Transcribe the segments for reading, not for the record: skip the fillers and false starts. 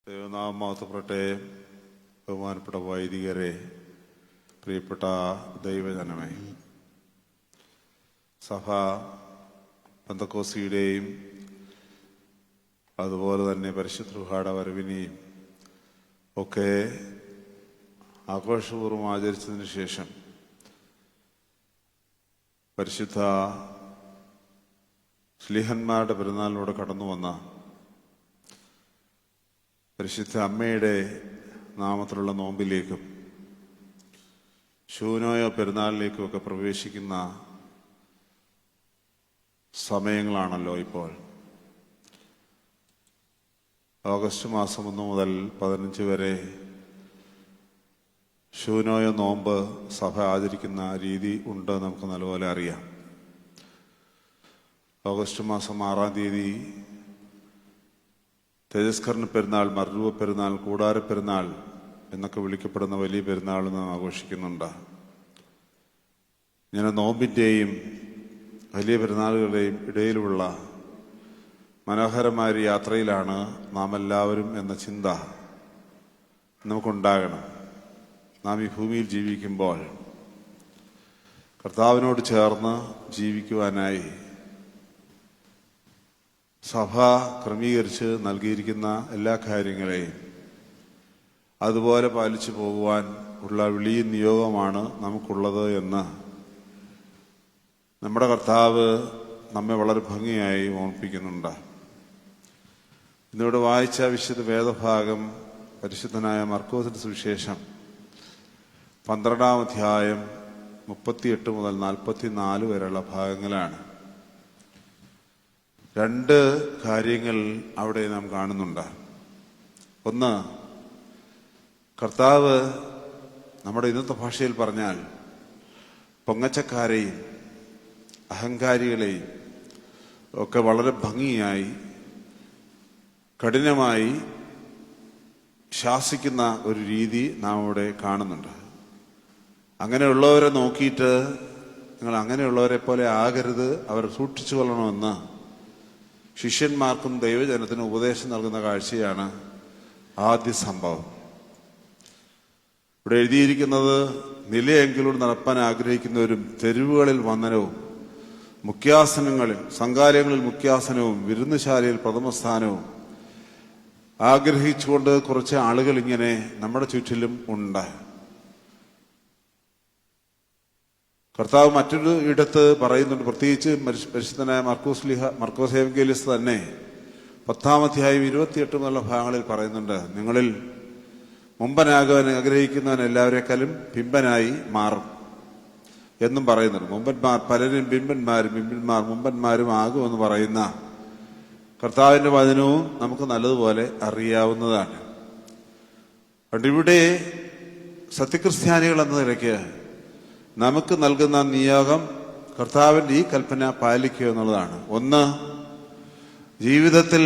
ദൈവനാമം മഹത്വപ്പെടട്ടെ. ബഹുമാനപ്പെട്ട വൈദികരെ, പ്രിയപ്പെട്ട ദൈവജനമേ, സഭ പെന്തക്കോസ്തിയുടെയും അതുപോലെ തന്നെ പരിശുദ്ധ റുഹായുടെ വരവിനെയും ഒക്കെ ആഘോഷപൂർവ്വം ആചരിച്ചതിന് ശേഷം പരിശുദ്ധ ശ്ലീഹന്മാരുടെ പെരുന്നാളിലൂടെ കടന്നു വന്ന പരിശുദ്ധ അമ്മയുടെ നാമത്തിലുള്ള നോമ്പിലേക്കും ശൂനോയോ പെരുന്നാളിലേക്കും ഒക്കെ പ്രവേശിക്കുന്ന സമയങ്ങളാണല്ലോ ഇപ്പോൾ. ഓഗസ്റ്റ് മാസം 1 മുതൽ 15 വരെ ശൂനോയോ നോമ്പ് സഭ ആചരിക്കുന്ന രീതി ഉണ്ട്, നമുക്ക് നല്ലപോലെ അറിയാം. ഓഗസ്റ്റ് മാസം 6-ാം തീയതി തേജസ്കരണ പെരുന്നാൾ, മർരൂപ പെരുന്നാൾ, കൂടാര പെരുന്നാൾ എന്നൊക്കെ വിളിക്കപ്പെടുന്ന വലിയ പെരുന്നാൾ നാം ആഘോഷിക്കുന്നുണ്ട്. ഇങ്ങനെ നോമ്പിൻ്റെയും വലിയ പെരുന്നാളുകളുടെയും ഇടയിലുള്ള മനോഹരമായ ഒരു യാത്രയിലാണ് നാം എല്ലാവരും എന്ന ചിന്ത നമുക്കുണ്ടാകണം. നാം ഈ ഭൂമിയിൽ ജീവിക്കുമ്പോൾ കർത്താവിനോട് ചേർന്ന് ജീവിക്കുവാനായി സഭ ക്രമീകരിച്ച് നൽകിയിരിക്കുന്ന എല്ലാ കാര്യങ്ങളെയും അതുപോലെ പാലിച്ചു പോകുവാൻ ഉള്ള വലിയ നിയോഗമാണ് നമുക്കുള്ളത് എന്ന് നമ്മുടെ കർത്താവ് നമ്മെ വളരെ ഭംഗിയായി ഓർമ്മിപ്പിക്കുന്നുണ്ട്. ഇന്നിവിടെ വായിച്ച വിശുദ്ധ വേദഭാഗം പരിശുദ്ധനായ മർക്കോസിന്റെ സുവിശേഷം 12-ാം അധ്യായം 38 മുതൽ 44 വരെയുള്ള ഭാഗങ്ങളാണ്. 2 കാര്യങ്ങൾ അവിടെ നാം കാണുന്നുണ്ട്. ഒന്ന്, കർത്താവ് നമ്മുടെ ഇന്നത്തെ ഭാഷയിൽ പറഞ്ഞാൽ പൊങ്ങച്ചക്കാരെയും അഹങ്കാരികളെയും ഒക്കെ വളരെ ഭംഗിയായി കഠിനമായി ശാസിക്കുന്ന ഒരു രീതി നാം ഇവിടെ കാണുന്നുണ്ട്. അങ്ങനെയുള്ളവരെ നോക്കിയിട്ട് നിങ്ങൾ അങ്ങനെയുള്ളവരെ പോലെ ആകരുത്, അവർ സൂക്ഷിച്ചു കൊള്ളണമെന്ന് ശിഷ്യന്മാർക്കും ദൈവജനത്തിനും ഉപദേശം നൽകുന്ന കാഴ്ചയാണ് ആദ്യ സംഭവം. ഇവിടെ എഴുതിയിരിക്കുന്നത്, നിലയെങ്കിലും നടപ്പാൻ ആഗ്രഹിക്കുന്നവരും തെരുവുകളിൽ വന്ദനവും മുഖ്യാസനങ്ങളിൽ, സംഘാലയങ്ങളിൽ മുഖ്യാസനവും വിരുന്നുശാലയിൽ പ്രഥമസ്ഥാനവും ആഗ്രഹിച്ചുകൊണ്ട് കുറച്ച് ആളുകൾ ഇങ്ങനെ നമ്മുടെ ചുറ്റിലും ഉണ്ട്. കർത്താവ് മറ്റൊരു ഇടത്ത് പറയുന്നുണ്ട്, പ്രത്യേകിച്ച് പരിശുദ്ധനായ മർക്കോസ് എവങ്കേലിസ്റ്റ് തന്നെ 10-ാം അധ്യായം 28 മുതലുള്ള ഭാഗങ്ങളിൽ പറയുന്നുണ്ട്, നിങ്ങളിൽ മുമ്പനാകാൻ ആഗ്രഹിക്കുന്നവൻ എല്ലാവരെക്കാളും പിമ്പനായി മാറും എന്നും പറയുന്നുണ്ട്. മുമ്പന്മാർ പലരും ബിംബന്മാരും, ബിംബന്മാർ മുമ്പന്മാരും ആകുമെന്ന് പറയുന്ന കർത്താവിന്റെ വചനവും നമുക്ക് നല്ലതുപോലെ അറിയാവുന്നതാണ്. അതുകൊണ്ട് ഇവിടെ സത്യക്രിസ്ത്യാനികൾ എന്ന നിലയ്ക്ക് നമുക്ക് നൽകുന്ന നിയോഗം കർത്താവിന്റെ ഈ കൽപ്പന പാലിക്കുക എന്നുള്ളതാണ്. ഒന്ന്, ജീവിതത്തിൽ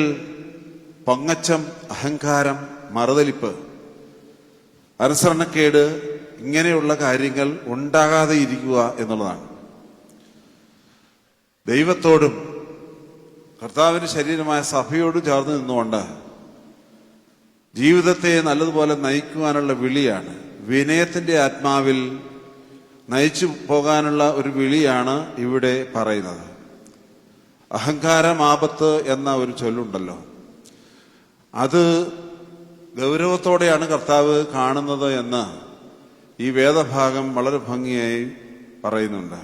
പൊങ്ങച്ചം, അഹങ്കാരം, മറുതലിപ്പ്, അനുസരണക്കേട് ഇങ്ങനെയുള്ള കാര്യങ്ങൾ ഉണ്ടാകാതെ ഇരിക്കുക എന്നുള്ളതാണ്. ദൈവത്തോടും കർത്താവിന്റെ ശരീരമായ സഭയോടും ചേർന്ന് നിന്നുകൊണ്ട് ജീവിതത്തെ നല്ലതുപോലെ നയിക്കുവാനുള്ള വിളിയാണ്, വിനയത്തിന്റെ ആത്മാവിൽ നയിച്ചു പോകാനുള്ള ഒരു വിളിയാണ് ഇവിടെ പറയുന്നത്. അഹങ്കാരം ആപത്ത് എന്ന ഒരു ചൊല്ലുണ്ടല്ലോ, അത് ഗൗരവത്തോടെയാണ് കർത്താവ് കാണുന്നത് എന്ന് ഈ വേദഭാഗം വളരെ ഭംഗിയായി പറയുന്നുണ്ട്.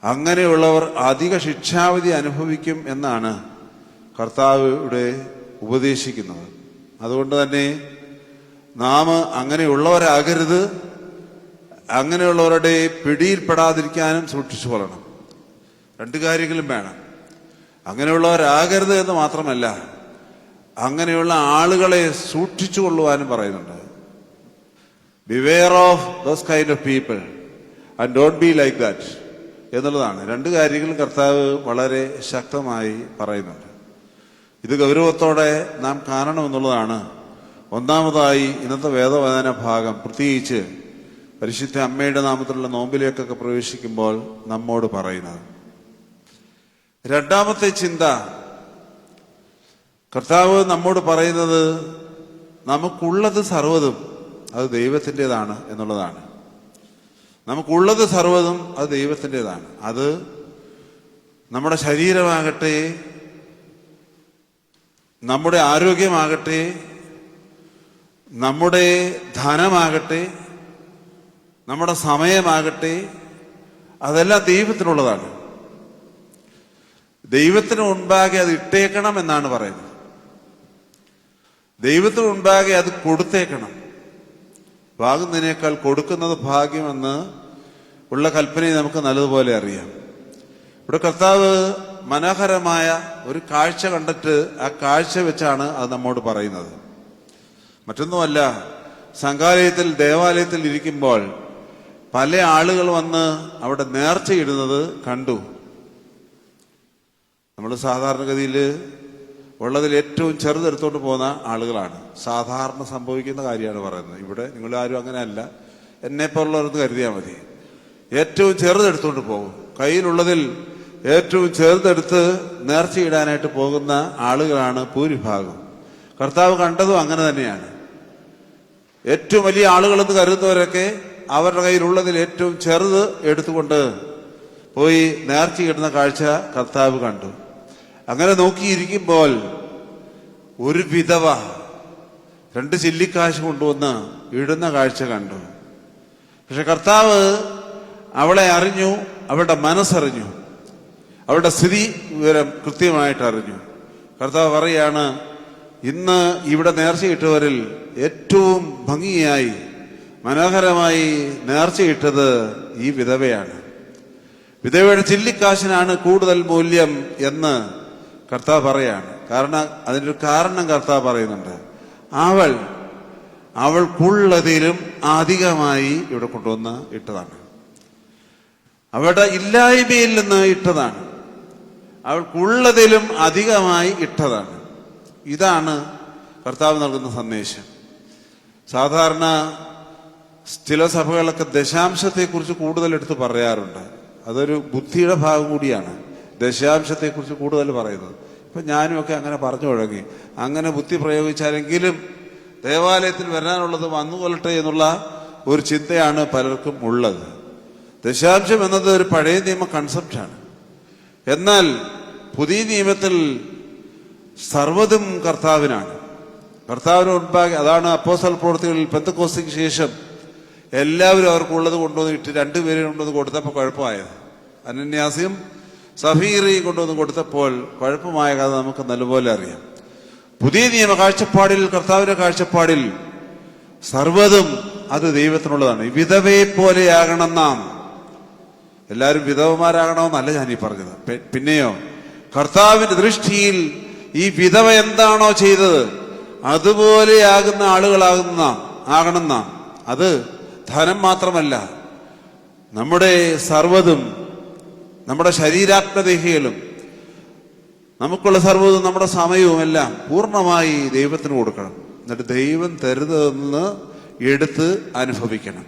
അങ്ങനെയുള്ളവർ അധിക ശിക്ഷാവിധി അനുഭവിക്കും എന്നാണ് കർത്താവ് ഇവിടെ ഉപദേശിക്കുന്നത്. അതുകൊണ്ട് തന്നെ നാം അങ്ങനെയുള്ളവരാകരുത്, അങ്ങനെയുള്ളവരുടെ പിടിയിൽപ്പെടാതിരിക്കാനും സൂക്ഷിച്ചു കൊള്ളണം. 2 കാര്യങ്ങളും വേണം. അങ്ങനെയുള്ളവരാകരുത് എന്ന് മാത്രമല്ല, അങ്ങനെയുള്ള ആളുകളെ സൂക്ഷിച്ചു കൊള്ളുവാനും പറയുന്നുണ്ട്. Beware of those kind of people and don't be like that എന്നുള്ളതാണ്. 2 കാര്യങ്ങളും കർത്താവ് വളരെ ശക്തമായി പറയുന്നുണ്ട്. ഇത് ഗൗരവത്തോടെ നാം കാണണമെന്നുള്ളതാണ് ഒന്നാമതായി ഇന്നത്തെ വേദവചന ഭാഗം, പ്രത്യേകിച്ച് പരിശുദ്ധ അമ്മയുടെ നാമത്തിലുള്ള നോമ്പിലേക്കൊക്കെ പ്രവേശിക്കുമ്പോൾ നമ്മോട് പറയുന്നത്. 2ാമത്തെ ചിന്ത, കർത്താവ് നമ്മോട് പറയുന്നത് നമുക്കുള്ളത് സർവ്വതും അത് ദൈവത്തിൻ്റെതാണ് എന്നുള്ളതാണ്. നമുക്കുള്ളത് സർവ്വതും അത് ദൈവത്തിൻ്റെതാണ്. അത് നമ്മുടെ ശരീരമാകട്ടെ, നമ്മുടെ ആരോഗ്യമാകട്ടെ, നമ്മുടെ ധനമാകട്ടെ, നമ്മുടെ സമയമാകട്ടെ, അതെല്ലാം ദൈവത്തിനുള്ളതാണ്. ദൈവത്തിന് മുൻപാകെ അത് ഇട്ടേക്കണം എന്നാണ് പറയുന്നത്. ദൈവത്തിന് മുൻപാകെ അത് കൊടുത്തേക്കണം. വാങ്ങുന്നതിനേക്കാൾ കൊടുക്കുന്നത് ഭാഗ്യമെന്ന് ഉള്ള കൽപ്പനയെ നമുക്ക് നല്ലതുപോലെ അറിയാം. ഇവിടെ കർത്താവ് മനോഹരമായ ഒരു കാഴ്ച കണ്ടിട്ട് ആ കാഴ്ച വെച്ചാണ് അത് നമ്മോട് പറയുന്നത്. മറ്റൊന്നുമല്ല, സംഘാലയത്തിൽ ദേവാലയത്തിൽ ഇരിക്കുമ്പോൾ പല ആളുകൾ വന്ന് അവിടെ നേർച്ചയിടുന്നത് കണ്ടു. നമ്മൾ സാധാരണഗതിയിൽ ഉള്ളതിൽ ഏറ്റവും ചെറുതെടുത്തോണ്ട് പോകുന്ന ആളുകളാണ്. സാധാരണ സംഭവിക്കുന്ന കാര്യമാണ് പറയുന്നത്. ഇവിടെ നിങ്ങളാരും അങ്ങനെയല്ല, എന്നെപ്പോലുള്ളവരെന്ന് കരുതിയാൽ മതി. ഏറ്റവും ചെറുതെടുത്തോണ്ട് പോകും. കയ്യിലുള്ളതിൽ ഏറ്റവും ചെറുതെടുത്ത് നേർച്ചയിടാനായിട്ട് പോകുന്ന ആളുകളാണ് ഭൂരിഭാഗം. കർത്താവ് കണ്ടതും അങ്ങനെ തന്നെയാണ്. ഏറ്റവും വലിയ ആളുകളെന്ന് കരുതുന്നവരൊക്കെ അവരുടെ കയ്യിലുള്ളതിൽ ഏറ്റവും ചെറുത് എടുത്തുകൊണ്ട് പോയി നേർച്ചയിടുന്ന കാഴ്ച കർത്താവ് കണ്ടു. അങ്ങനെ നോക്കിയിരിക്കുമ്പോൾ ഒരു വിധവ 2 ചില്ലിക്കാശ് കൊണ്ടുവന്ന് ഇടുന്ന കാഴ്ച കണ്ടു. പക്ഷെ കർത്താവ് അവളെ അറിഞ്ഞു, അവളുടെ മനസ്സറിഞ്ഞു, അവളുടെ സ്ഥിതി വിവരം കൃത്യമായിട്ട് അറിഞ്ഞു. കർത്താവ് പറയാണ്, ഇന്ന് ഇവിടെ നേർച്ചയിട്ടവരിൽ ഏറ്റവും ഭംഗിയായി മനോഹരമായി നേർച്ചയിട്ടത് ഈ വിധവയാണ്. വിധവയുടെ ചില്ലിക്കാശിനാണ് കൂടുതൽ മൂല്യം എന്ന് കർത്താവ് പറയാണ്. കാരണം അതിനൊരു കാരണം കർത്താവ് പറയുന്നുണ്ട്. അവൾക്കുള്ളതിലും അധികമായി ഇവിടെ കൊണ്ടുവന്ന് ഇട്ടതാണ്. അവളുടെ ഇല്ലായ്മയിൽ നിന്ന് ഇട്ടതാണ്. അവൾക്കുള്ളതിലും അധികമായി ഇട്ടതാണ്. ഇതാണ് കർത്താവ് നൽകുന്ന സന്ദേശം. സാധാരണ ചില സഭകളൊക്കെ ദശാംശത്തെക്കുറിച്ച് കൂടുതൽ എടുത്ത് പറയാറുണ്ട്. അതൊരു ബുദ്ധിയുടെ ഭാഗം കൂടിയാണ്, ദശാംശത്തെക്കുറിച്ച് കൂടുതൽ പറയുന്നത്. ഇപ്പം ഞാനുമൊക്കെ അങ്ങനെ പറഞ്ഞു തുടങ്ങി. അങ്ങനെ ബുദ്ധി പ്രയോഗിച്ചാലെങ്കിലും ദേവാലയത്തിൽ വരാനുള്ളത് വന്നുകൊള്ളട്ടെ എന്നുള്ള ഒരു ചിന്തയാണ് പലർക്കും ഉള്ളത്. ദശാംശം എന്നത് ഒരു പഴയ നിയമ കൺസെപ്റ്റാണ്. എന്നാൽ പുതിയ നിയമത്തിൽ സർവ്വതും കർത്താവിനാണ്. കർത്താവിന് മുൻപാകെ, അതാണ് അപ്പോസ്തല പ്രവൃത്തികളിൽ പെന്തക്കോസ്തിക്ക് ശേഷം എല്ലാവരും അവർക്കുള്ളത് കൊണ്ടുവന്ന് ഇട്ട് 2 പേരെ കൊണ്ടുവന്ന് കൊടുത്തപ്പോൾ കുഴപ്പമായത്. അനന്യാസിയും സഫീറയും കൊണ്ടുവന്ന് കൊടുത്തപ്പോൾ കുഴപ്പമായ കഥ നമുക്ക് നല്ലപോലെ അറിയാം. പുതിയ നിയമ കാഴ്ചപ്പാടിൽ, കർത്താവിന്റെ കാഴ്ചപ്പാടിൽ സർവ്വതും അത് ദൈവത്തിനുള്ളതാണ്. വിധവയെ പോലെയാകണം നാം. എല്ലാവരും വിധവമാരാകണമെന്നല്ല ഞാനീ പറഞ്ഞത്. പിന്നെയോ കർത്താവിന്റെ ദൃഷ്ടിയിൽ ഈ വിധവ എന്താണോ ചെയ്തത് അതുപോലെയാകുന്ന ആകണം നാം. അത് ധനം മാത്രമല്ല, നമ്മുടെ സർവ്വതും, നമ്മുടെ ശരീരാത്മദേഹികളും, നമുക്കുള്ള സർവ്വതും, നമ്മുടെ സമയവും എല്ലാം പൂർണ്ണമായി ദൈവത്തിന് കൊടുക്കണം. എന്നിട്ട് ദൈവം തരുന്നതെന്ന് എടുത്ത് അനുഭവിക്കണം.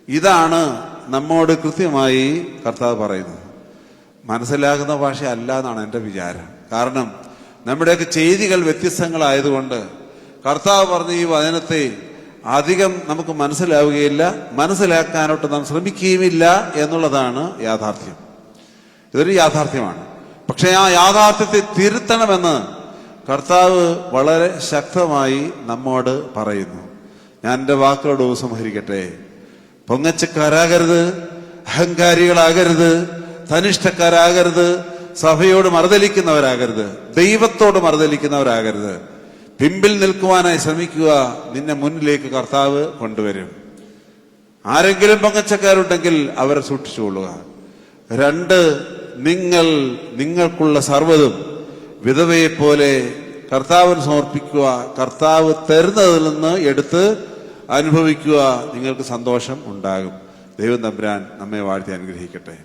ഇതാണ് നമ്മോട് കൃത്യമായി കർത്താവ് പറയുന്നത്. മനസ്സിലാകുന്ന ഭാഷ അല്ല എന്നാണ് എൻ്റെ വിചാരം. കാരണം നമ്മുടെയൊക്കെ ചെയ്തികൾ വ്യത്യസ്തങ്ങളായതുകൊണ്ട് കർത്താവ് പറഞ്ഞ ഈ വചനത്തെ അധികം നമുക്ക് മനസ്സിലാവുകയില്ല, മനസ്സിലാക്കാനോട്ട് നാം ശ്രമിക്കുകയുമില്ല എന്നുള്ളതാണ് യാഥാർത്ഥ്യം. ഇതൊരു യാഥാർത്ഥ്യമാണ്. പക്ഷെ ആ യാഥാർത്ഥ്യത്തെ തിരുത്തണമെന്ന് കർത്താവ് വളരെ ശക്തമായി നമ്മോട് പറയുന്നു. ഞാൻ എൻ്റെ വാക്കുകളോട് ഉപസംഹരിക്കട്ടെ. പൊങ്ങച്ചക്കാരാകരുത്, അഹങ്കാരികളാകരുത്, തനിഷ്ഠക്കാരാകരുത്, സഭയോട് മറുതലിക്കുന്നവരാകരുത്, ദൈവത്തോട് മറുതലിക്കുന്നവരാകരുത്. പിമ്പിൽ നിൽക്കുവാനായി ശ്രമിക്കുക. നിന്നെ മുന്നിലേക്ക് കർത്താവ് കൊണ്ടുവരും. ആരെങ്കിലും പൊങ്ങച്ചക്കാരുണ്ടെങ്കിൽ അവരെ സൂക്ഷിച്ചുകൊള്ളുക. 2, നിങ്ങൾക്കുള്ള സർവ്വതും വിധവയെ പോലെ കർത്താവിന് സമർപ്പിക്കുക. കർത്താവ് തരുന്നതിൽ നിന്ന് എടുത്ത് അനുഭവിക്കുക. നിങ്ങൾക്ക് സന്തോഷം ഉണ്ടാകും. ദൈവം തമ്പുരാൻ നമ്മെ വാഴ്ത്തി അനുഗ്രഹിക്കട്ടെ.